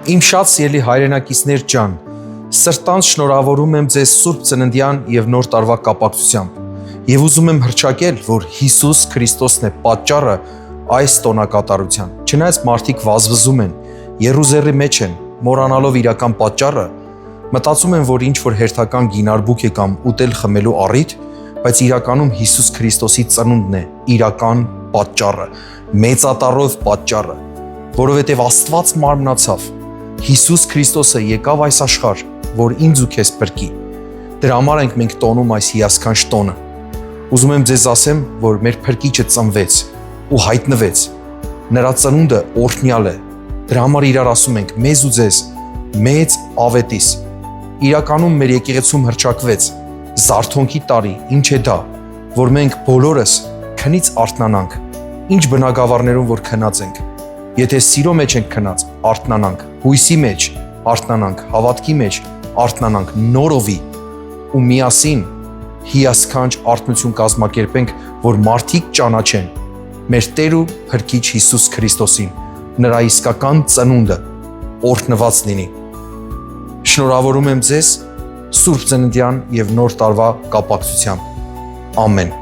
Իմ շատ սիրելի հայրենակիցներ ջան, սրտանց շնորհավորում եմ ձեզ Սուրբ Ծննդյան եւ Նոր տարվա կապակցությամբ եւ ուզում եմ հռչակել, որ Հիսուս Քրիստոսն է պատճառը այս տոնակատարության։ Չնայած մարդիկ վազվզում են, եռուզեռի մեջ են, մոռանալով իրական պատճառը, մտածում են, որ ինչ-որ հերթական գինարբուք է կամ ուտել խմելու առիթ, բայց իրականում Հիսուս Քրիստոսի ծնունդն է իրական պատճառը, մեծատառով պատճառը, որովհետև Աստված մարմնացավ։ Հիսուս Քրիստոսը եկավ այս աշխարհ, որ ինձ ու քեզ փրկի։ Դրա համար ենք մենք տոնում այս հիասքանչ տոնը։ Ուզում եմ ձեզ ասեմ, որ մեր փրկիչը ծնվեց ու հայտնվեց։ Նրա ծնունդը օրհնյալ է։ Դրա համար իրար ասում ենք մեզ ու ձեզ մեծ ավետիս։ Իրականում մեր եկեղեցում հռչակվեց Զարթոնքի տարի, ինչ է դա, որ մենք բոլորս քնից արթնանանք։ Ինչ բնագավառներում որ քնած ենք։ Եթե սիրո մեջ ենք քնած, արթնանանք, հույսի մեջ արթնանանք, հավատքի մեջ արթնանանք, նորովի ու միասին հիասքանչ արթնություն կազմակերպենք, որ մարդիկ ճանաչեն մեր Տեր ու Փրկիչ Հիսուս Քրիստոսին, նրա իսկական ծնունդը օրհնված լինի։ Շնորհավորում եմ ձեզ Սուրբ Ծննդյան եւ Նոր տարվա կապակցությամբ։ Ամեն։